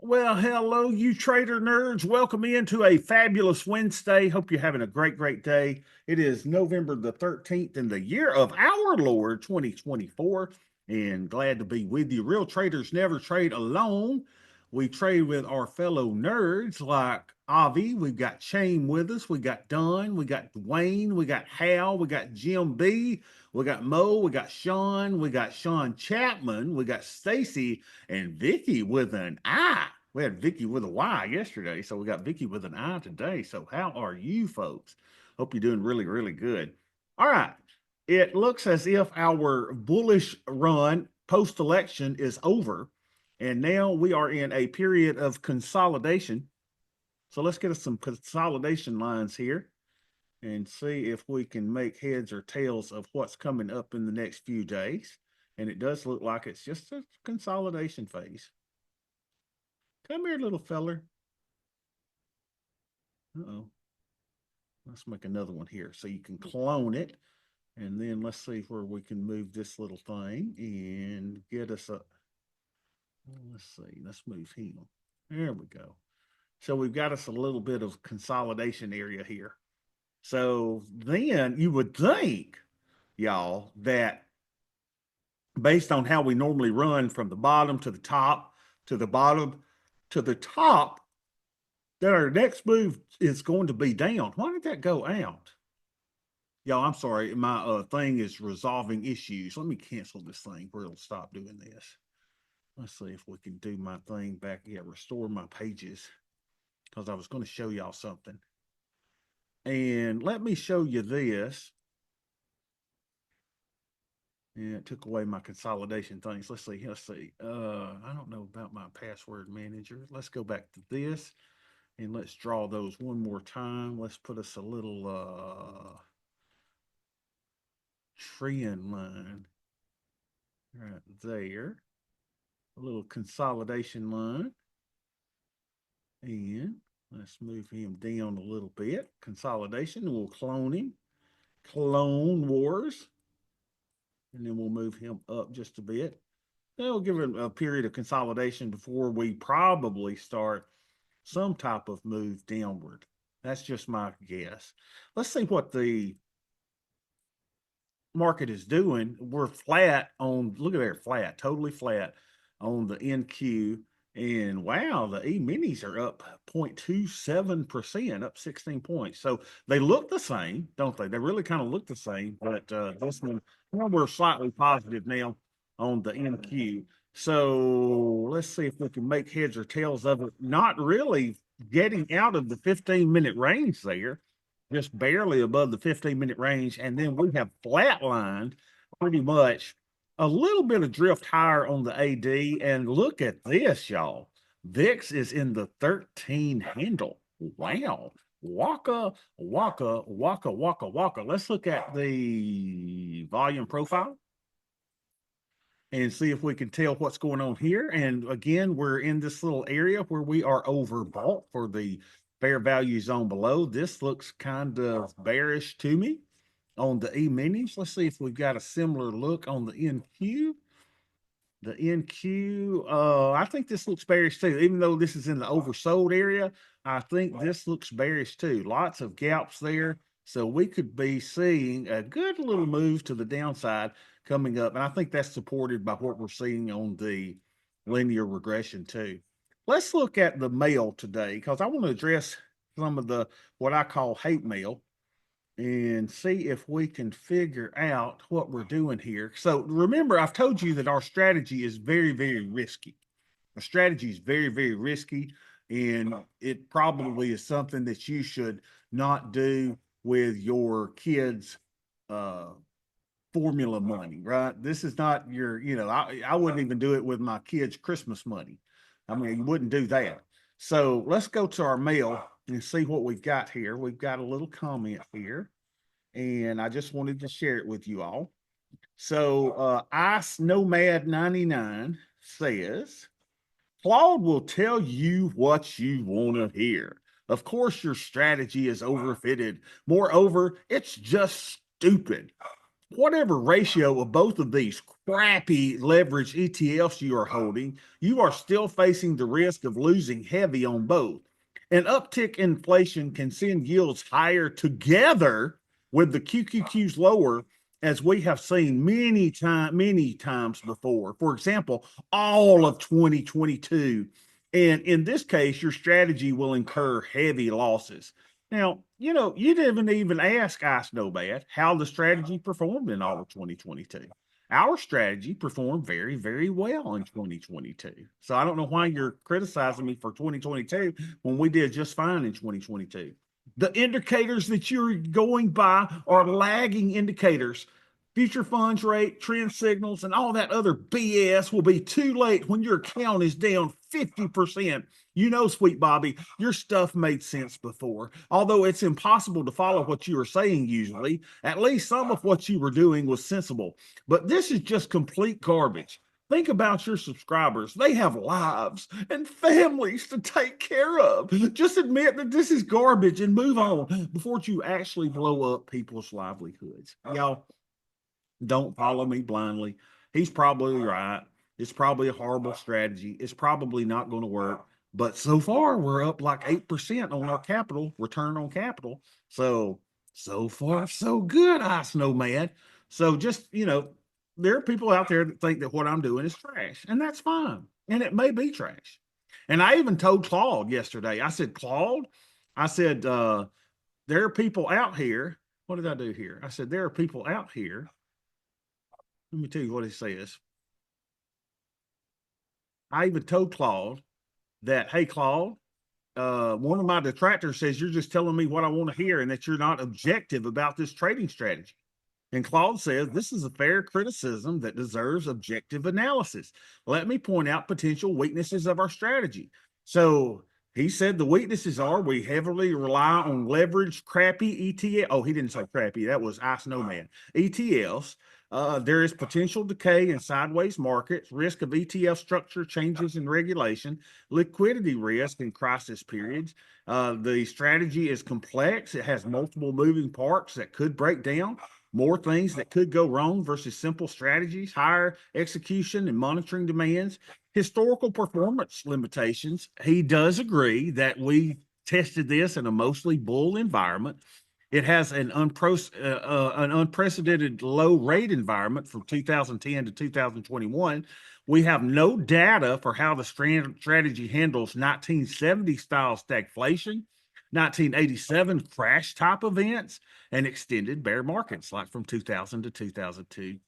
Well, hello, you trader nerds. Welcome into a fabulous Wednesday. Hope you're having a great day. It is November the 13th in the year of our Lord 2024, and glad to be with you. Real traders never trade alone. We trade with our fellow nerds like Avi. We've got Shane with us. We got Don. We got Dwayne. We got Hal. We got Jim B. We got Mo. We got Sean. We got Sean Chapman. We got Stacy and Vicky with an I. We had Vicky with a Y yesterday, so we got Vicky with an I today. So how are you folks? Hope you're doing really good. All right. It looks as if our bullish run post-election is over, and now we are in a period of consolidation. So let's get us some consolidation lines here and see if we can make heads or tails of what's coming up in the next few days. And it does look like it's just a consolidation phase. Come here, little feller. Uh-oh. Let's make another one here so you can clone it. And then let's see where we can move this little thing and get us a, let's see, let's move him. There we go. So we've got us a little bit of consolidation area here. So then you would think, y'all, that based on how we normally run from the bottom to the top, to the bottom to the top, that our next move is going to be down. Why did that go out? Y'all, I'm sorry. My thing is resolving issues. Let me cancel this thing where it'll stop doing this. Let's see if we can do my thing back. Yeah, restore my pages because I was going to show y'all something. And let me show you this. Yeah, it took away my consolidation things. Let's see. I don't know about my password manager. Let's go back to this and let's draw those one more time. Let's put us a little trend line right there. A little consolidation line. And let's move him down a little bit. Consolidation. We'll clone him. Clone Wars. And then we'll move him up just a bit. Then we'll give it a period of consolidation before we probably start some type of move downward. That's just my guess. Let's see what the market is doing. We're flat on, look at there, flat, totally flat on the NQ. And wow, the E-minis are up 0.27%, up 16 points. So they look the same, don't they? They really kind of look the same, but this one, well, we're slightly positive now on the NQ. So let's see if we can make heads or tails of it. Not really getting out of the 15-minute range there, just barely above the 15-minute range. And then we have flatlined pretty much a little bit of drift higher on the AD. And look at this, y'all. VIX is in the 13 handle. Wow. Waka. Let's look at the volume profile and see if we can tell what's going on here. And again, we're in this little area where we are overbought for the fair value zone below. This looks kind of bearish to me on the E-minis. Let's see if we've got a similar look on the NQ. The NQ, I think this looks bearish too. Even though this is in the oversold area, I think this looks bearish too. Lots of gaps there. So we could be seeing a good little move to the downside coming up. And I think that's supported by what we're seeing on the linear regression too. Let's look at the mail today because I want to address some of the what I call hate mail and see if we can figure out what we're doing here. So remember, I've told you that our strategy is very risky. Our strategy is very risky, and it probably is something that you should not do with your kids' formula money, right? This is not your, I wouldn't even do it with my kids' Christmas money. I mean, you wouldn't do that. So let's go to our mail and see what we've got here. We've got a little comment here, and I just wanted to share it with you all. So Ice Nomad 99 says, Claude will tell you what you want to hear. Of course, your strategy is overfitted. Moreover, it's just stupid. whatever ratio of both of these crappy leverage ETFs you are holding, you are still facing the risk of losing heavy on both. An uptick in inflation can send yields higher together with the QQQs lower, as we have seen many times before. For example, all of 2022. And in this case, your strategy will incur heavy losses. Now, you didn't even ask I Snowbad how the strategy performed in all of 2022. Our strategy performed very, very well in 2022. So I don't know why you're criticizing me for 2022 when we did just fine in 2022. The indicators that you're going by are lagging indicators. Future funds rate, trend signals, and all that other BS will be too late when your account is down 50%. Sweet Bobby, your stuff made sense before. Although it's impossible to follow what you were saying usually, at least some of what you were doing was sensible. But this is just complete garbage. Think about your subscribers. They have lives and families to take care of. Just admit that this is garbage and move on before you actually blow up people's livelihoods. Y'all, don't follow me blindly. He's probably right. It's probably a horrible strategy. It's probably not going to work. But so far, we're up like 8% on our capital, return on capital. So far, so good, I Snowman. So just, there are people out there that think that what I'm doing is trash, and that's fine. And it may be trash. And I even told Claude yesterday, I said, Claude, I said, there are people out here. What did I do here? I said, there are people out here. Let me tell you what he says. I even told Claude that, hey, Claude, one of my detractors says you're just telling me what I want to hear and that you're not objective about this trading strategy. And Claude says this is a fair criticism that deserves objective analysis. Let me point out potential weaknesses of our strategy. So he said the weaknesses are we heavily rely on leveraged crappy ETL. Oh, he didn't say crappy. That was I Snowman. ETLs. There is potential decay in sideways markets, risk of ETF structure changes in regulation, liquidity risk in crisis periods. The strategy is complex. It has multiple moving parts that could break down, more things that could go wrong versus simple strategies, higher execution and monitoring demands, historical performance limitations. He does agree that we tested this in a mostly bull environment. It has an unprecedented low rate environment from 2010 to 2021. We have no data for how the strategy handles 1970 style stagflation, 1987 crash type events, and extended bear markets like from 2000 to 2002.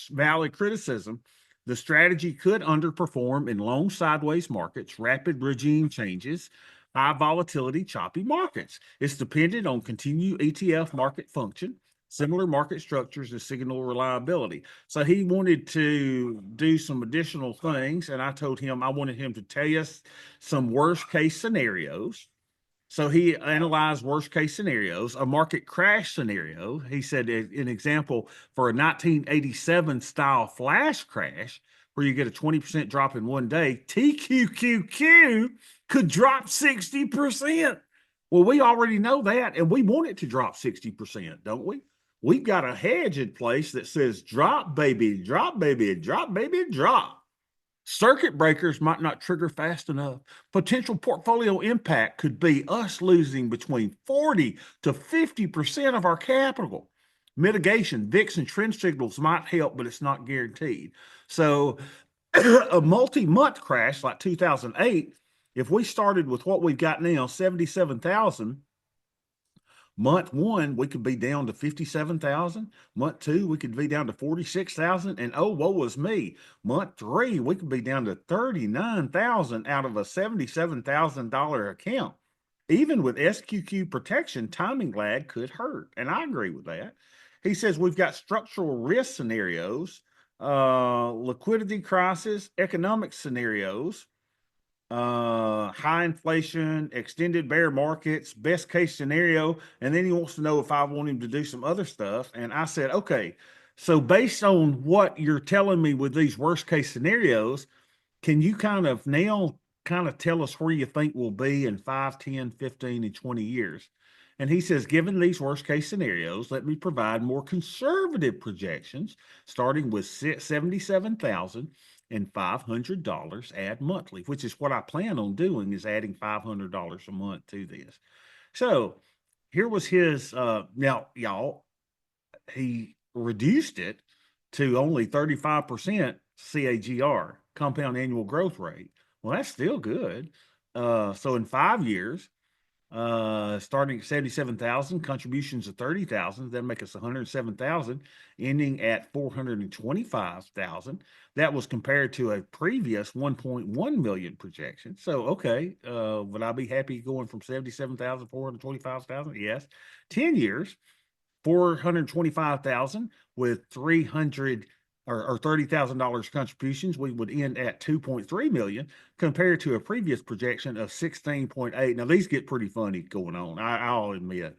Valid criticism. The strategy could underperform in long sideways markets, rapid regime changes, high volatility, choppy markets. It's dependent on continued ETF market function, similar market structures, and signal reliability. So he wanted to do some additional things, and I told him I wanted him to tell us some worst case scenarios. So he analyzed worst case scenarios, a market crash scenario. He said an example for a 1987 style flash crash where you get a 20% drop in one day, TQQQ could drop 60%. Well, we already know that, and we want it to drop 60%, don't we? We've got a hedge in place that says drop, baby, drop, baby, drop, baby, drop. Circuit breakers might not trigger fast enough. Potential portfolio impact could be us losing between 40 to 50% of our capital. Mitigation, VIX and trend signals might help, but it's not guaranteed. So a multi-month crash like 2008, if we started with what we've got now, 77,000, month one, we could be down to 57,000. Month two, we could be down to 46,000. And oh, woe was me. Month three, we could be down to 39,000 out of a $77,000 account. Even with SQQ protection, timing lag could hurt. And I agree with that. He says we've got structural risk scenarios, liquidity crisis, economic scenarios, high inflation, extended bear markets, best case scenario. And then he wants to know if I want him to do some other stuff. And I said, okay, so based on what you're telling me with these worst case scenarios, can you kind of now kind of tell us where you think we'll be in 5, 10, 15, and 20 years? And he says, given these worst case scenarios, let me provide more conservative projections, starting with $77,500 add monthly, which is what I plan on doing, is adding $500 a month to this. So here was his, now, y'all, he reduced it to only 35% CAGR, compound annual growth rate. Well, that's still good. So in 5 years, starting at 77,000, contributions of 30,000, that make us 107,000, ending at 425,000. That was compared to a previous 1.1 million projection. So, okay, would I be happy going from 77,000 425,000? Yes. 10 years, 425,000 with 300 or $30,000 contributions, we would end at 2.3 million compared to a previous projection of 16.8. Now these get pretty funny going on. I'll admit.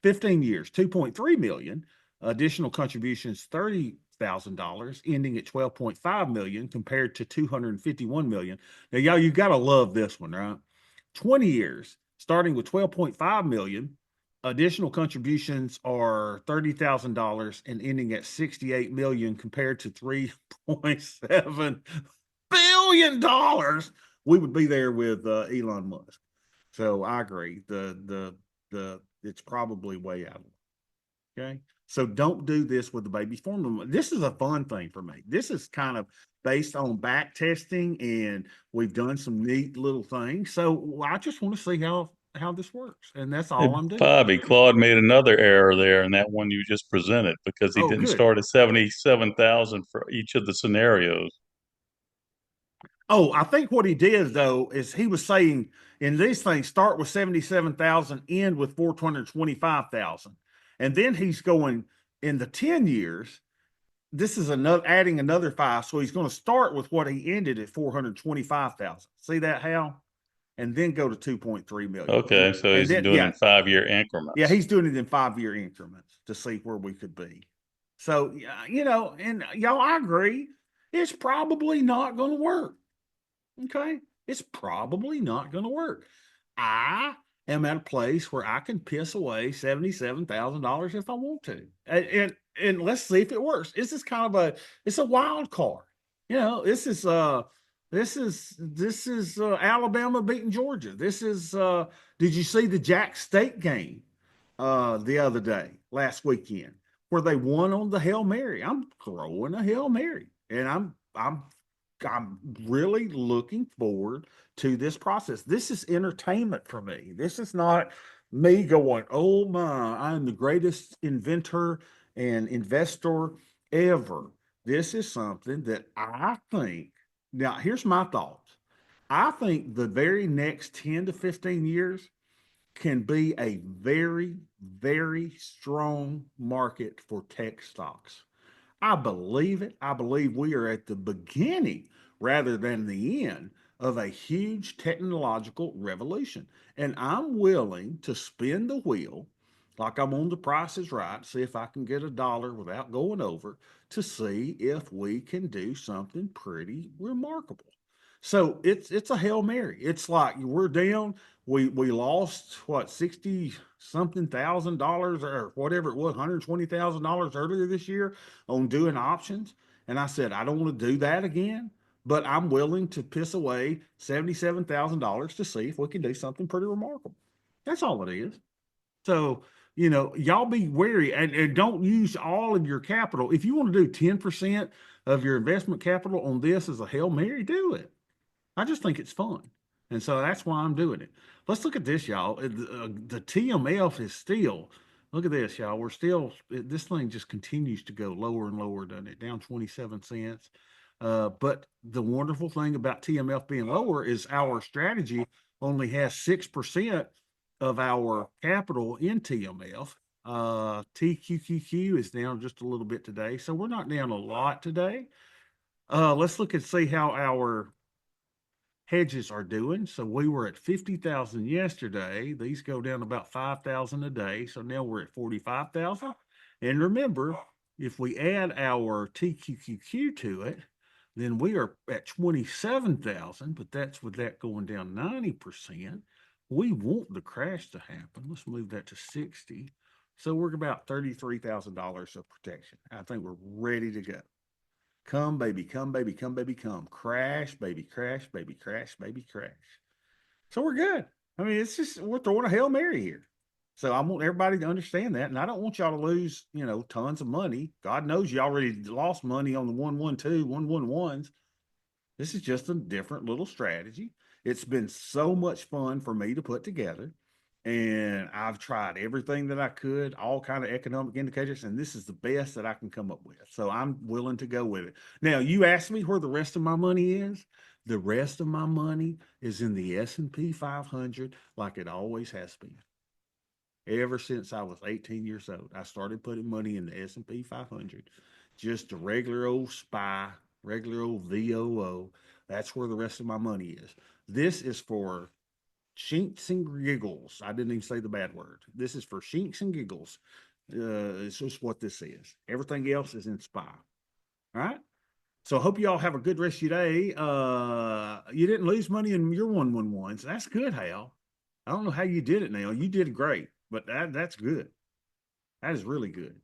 15 years, 2.3 million, additional contributions, $30,000, ending at 12.5 million compared to 251 million. Now, y'all, you got to love this one, right? 20 years, starting with 12.5 million, additional contributions are $30,000 and ending at 68 million compared to 3.7 billion dollars. We would be there with Elon Musk. So I agree. The it's probably way out. Okay. So don't do this with the baby formula. This is a fun thing for me. This is kind of based on back testing, and we've done some neat little things. So I just want to see how this works, and that's Hey, all I'm doing. Bobby, Claude made another error there in that one you just presented because he Oh, didn't good. start at 77,000 for each of the scenarios. Oh, I think what he did though is he was saying in these things start with 77,000, end with 425,000, and then he's going in the 10 years. This is another adding another five. So he's going to start with what he ended at 425,000. See that, Hal? And then go to 2.3 million. Okay, so And he's then, doing yeah, in 5-year yeah, increments. he's doing it in 5 year increments to see where we could be. So, you know, and y'all, I agree. It's probably not going to work. Okay. It's probably not going to work. I am at a place where I can piss away $77,000 if I want to. And let's see if it works. This is kind of it's a wild card. You know, this is Alabama beating Georgia. Did you see the Jack State game the other day, last weekend, where they won on the Hail Mary? I'm throwing a Hail Mary, and I'm really looking forward to this process. This is entertainment for me. This is not me going, oh my, I'm the greatest inventor and investor ever. This is something that I think, now here's my thoughts. I think the very next 10 to 15 years can be a very, very strong market for tech stocks. I believe it. I believe we are at the beginning rather than the end of a huge technological revolution. And I'm willing to spin the wheel like I'm on the Price is Right, see if I can get a dollar without going over to see if we can do something pretty remarkable. So it's a Hail Mary. It's like we're down, we lost what 60 something $1,000 or whatever it was, $120,000 earlier this year on doing options. And I said, I don't want to do that again, but I'm willing to piss away $77,000 to see if we can do something pretty remarkable. That's all it is. So, you know, y'all be wary and don't use all of your capital. If you want to do 10% of your investment capital on this as a Hail Mary, do it. I just think it's fun. And so that's why I'm doing it. Let's look at this, y'all. The TMF is still, look at this, y'all. This thing just continues to go lower and lower, doesn't it? Down 27 cents. But the wonderful thing about TMF being lower is our strategy only has 6% of our capital in TMF. TQQQ is down just a little bit today. So we're not down a lot today. Let's look and see how our hedges are doing. So we were at 50,000 yesterday. These go down about 5,000 a day. So now we're at 45,000. And remember, if we add our TQQQ to it, then we are at 27,000, but that's with that going down 90%. we want the crash to happen. Let's move that to 60. So we're about $33,000 of protection. I think we're ready to go. Come, baby, come, baby, come, baby, come. Crash, baby, crash, baby, crash, baby, crash. So we're good. I mean, it's just, we're throwing a Hail Mary here. So I want everybody to understand that. And I don't want y'all to lose, tons of money. God knows you already lost money on the 112, 111s. This is just a different little strategy. It's been so much fun for me to put together. And I've tried everything that I could, all kind of economic indicators, and this is the best that I can come up with. So I'm willing to go with it. Now, you asked me where the rest of my money is. The rest of my money is in the S&P 500 like it always has been. Ever since I was 18 years old, I started putting money in the S&P 500, just a regular old SPY, regular old VOO. That's where the rest of my money is. This is for shinks and giggles. I didn't even say the bad word. This is for shinks and giggles. It's just what this is. Everything else is in SPY. All right. So I hope you all have a good rest of your day. You didn't lose money in your 111s. That's good, Hal. I don't know how you did it now. You did great, but that's good. That is really good.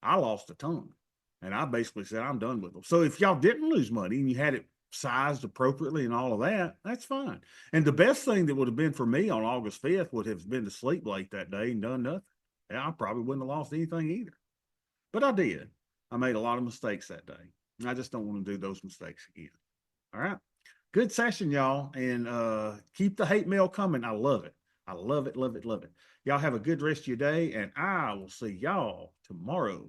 I lost a ton. And I basically said, I'm done with them. So if y'all didn't lose money and you had it sized appropriately and all of that, that's fine. And the best thing that would have been for me on August 5th would have been to sleep late that day and done nothing. And I probably wouldn't have lost anything either. But I did. I made a lot of mistakes that day. I just don't want to do those mistakes again. All right. Good session, y'all. And keep the hate mail coming. I love it. I love it, love it, love it. Y'all have a good rest of your day, and I will see y'all tomorrow.